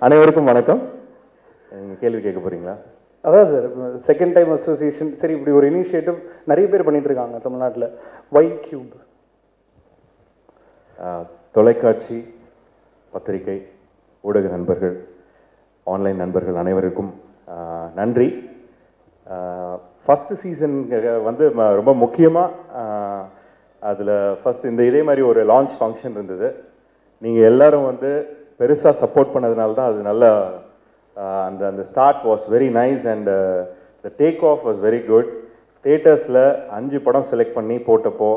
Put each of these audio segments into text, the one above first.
அனைவருக்கும் வணக்கம். கேள்வி கேட்க போறீங்களா? அதான் சார், செகண்ட் டைம் அசோசியேஷன், சரி, இப்படி ஒரு இனிஷியேட்டிவ் நிறைய பேர் பண்ணிட்டு இருக்காங்க தமிழ்நாட்டில். Why cube? தொலைக்காட்சி, பத்திரிகை, ஊடக நண்பர்கள், ஆன்லைன் நண்பர்கள் அனைவருக்கும் நன்றி. ஃபஸ்ட்டு சீசன் வந்து ரொம்ப முக்கியமாக அதில் ஃபஸ்ட் இதே மாதிரி ஒரு லான்ச் ஃபங்க்ஷன் இருந்தது. நீங்கள் எல்லாரும் வந்து பெருசாக சப்போர்ட் பண்ணதுனால தான் அது நல்லா அந்த start was very nice and the take off was very good. தியேட்டர்ஸில் 5 படம் செலக்ட் பண்ணி போட்டப்போ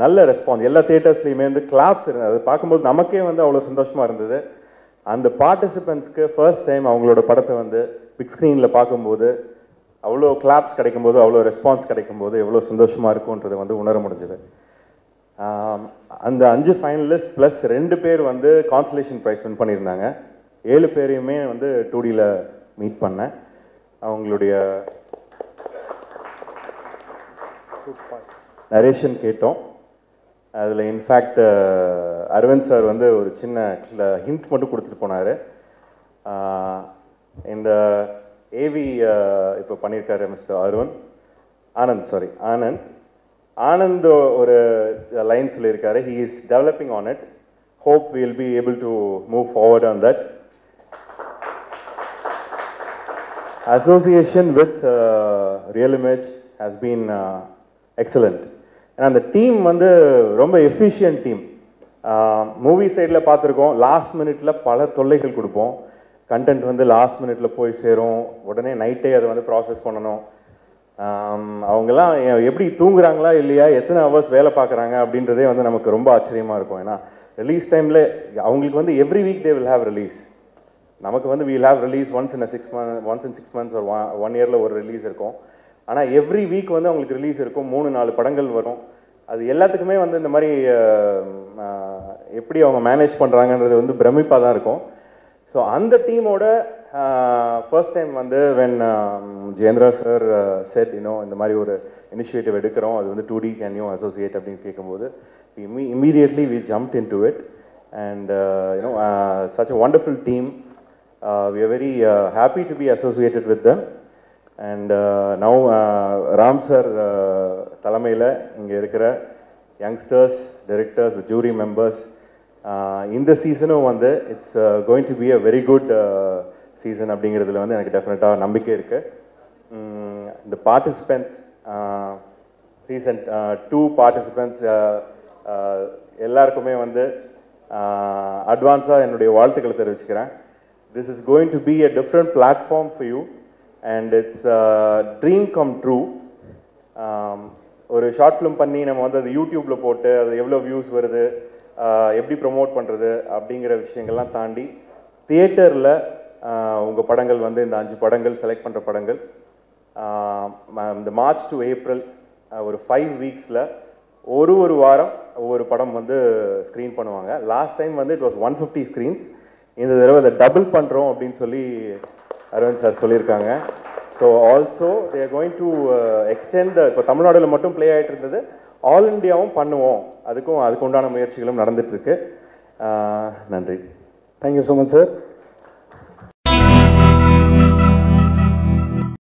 நல்ல ரெஸ்பான்ஸ். எல்லா தியேட்டர்ஸ்லையுமே வந்து கிளாப்ஸ் இருந்தது. அது பார்க்கும்போது நமக்கே வந்து அவ்வளோ சந்தோஷமாக இருந்தது. அந்த பார்ட்டிசிபெண்ட்ஸ்க்கு ஃபர்ஸ்ட் டைம் அவங்களோட படத்தை வந்து பிக் ஸ்க்ரீனில் பார்க்கும்போது அவ்வளோ கிளாப்ஸ் கிடைக்கும்போது, அவ்வளோ ரெஸ்பான்ஸ் கிடைக்கும்போது எவ்வளோ சந்தோஷமாக இருக்கும்ன்றதை வந்து உணர முடிஞ்சது. அந்த 5 ஃபைனலிஸ்ட் ப்ளஸ் 2 பேர் வந்து கான்சலேஷன் ப்ரைஸ் வின் பண்ணியிருந்தாங்க. 7 பேரையுமே வந்து 2Dயில் மீட் பண்ணேன். அவங்களுடைய நரேஷன் கேட்டோம். அதில் இன்ஃபேக்ட் அரவிந்த் சார் வந்து ஒரு சின்ன ஹிண்ட் மட்டும் கொடுத்துட்டு போனார். இந்த ஏவி இப்போ பண்ணியிருக்காரு மிஸ்டர் ஆனந்த் ஒரு லைன் சொல்லியிருக்காரு. He is developing on it. Hope we will be able to move forward on that. Association with real image has been excellent. ஏன்னா அந்த டீம் வந்து ரொம்ப எஃபிஷியன்ட் டீம். மூவி சைடில் பார்த்துருக்கோம், லாஸ்ட் மினிட்ல பல தொல்லைகள் கொடுப்போம். கண்டென்ட் வந்து லாஸ்ட் மினிட்ல போய் சேரும், உடனே நைட்டே அதை வந்து ப்ராசஸ் பண்ணணும். அவங்கெல்லாம் எப்படி தூங்குறாங்களா இல்லையா, எத்தனை ஹவர்ஸ் வேலை பார்க்குறாங்க அப்படின்றதே வந்து நமக்கு ரொம்ப ஆச்சரியமாக இருக்கும். ஏன்னா ரிலீஸ் டைமில் அவங்களுக்கு வந்து every week they will have release. நமக்கு வந்து we'll have release once in 6 months ஒரு 1 yearல ஒரு ரிலீஸ் இருக்கும். ஆனால் எவ்ரி வீக் வந்து அவங்களுக்கு ரிலீஸ் இருக்கும். 3-4 படங்கள் வரும். அது எல்லாத்துக்குமே வந்து இந்த மாதிரி எப்படி அவங்க மேனேஜ் பண்ணுறாங்கன்றது வந்து பிரமிப்பாக தான் இருக்கும். ஸோ அந்த டீமோட ஃபர்ஸ்ட் டைம் வந்து வென் ஜெயேந்திரா சார் செட் இந்த மாதிரி ஒரு இனிஷியேட்டிவ் எடுக்கிறோம், அது வந்து 2D கேன் யூ அசோசியேட் அப்படின்னு கேட்கும்போது immediately we jumped into it and such a wonderful team. We are very happy to be associated with them. And now Ram sir தலைமையில் இங்கே இருக்கிற யங்ஸ்டர்ஸ், டைரக்டர்ஸ், ஜூரி மெம்பர்ஸ், இந்த சீசனும் வந்து it's going to be a very good season அப்படிங்கிறதுல வந்து எனக்கு டெஃபினட்டாக நம்பிக்கை இருக்குது. இந்த பார்ட்டிசிபெண்ட்ஸ், சீசன் 2 பார்ட்டிசிபெண்ட்ஸ் எல்லாருக்குமே வந்து அட்வான்ஸாக என்னுடைய வாழ்த்துக்களை தெரிவிச்சுக்கிறேன். This is going to be a different platform for you and it's dream come true. ஒரு ஷார்ட் ஃபிலிம் பண்ணி நம்ம வந்து அது யூடியூப்பில் போட்டு அது எவ்வளோ வியூஸ் வருது, எப்படி ப்ரொமோட் பண்ணுறது அப்படிங்கிற விஷயங்கள்லாம் தாண்டி தியேட்டரில் உங்கள் படங்கள் வந்து இந்த 5 படங்கள் செலக்ட் பண்ணுற படங்கள் இந்த March to April ஒரு 5 weeksல ஒரு வாரம் ஒவ்வொரு படம் வந்து ஸ்க்ரீன் பண்ணுவாங்க. லாஸ்ட் டைம் வந்து இட் வாஸ் 150 screens. இந்த தடவை அதை டபுள் பண்ணுறோம் அப்படின்னு சொல்லி அரவிந்த் சார் சொல்லியிருக்காங்க. So also they are going to extend. இப்போ தமிழ்நாடுல மட்டும் ப்ளே ஆகிட்டு இருந்தது, ஆல் இண்டியாவும் பண்ணுவோம். அதுக்கு உண்டான முயற்சிகளும் நடந்துட்டுருக்கு. நன்றி. Thank you so much sir.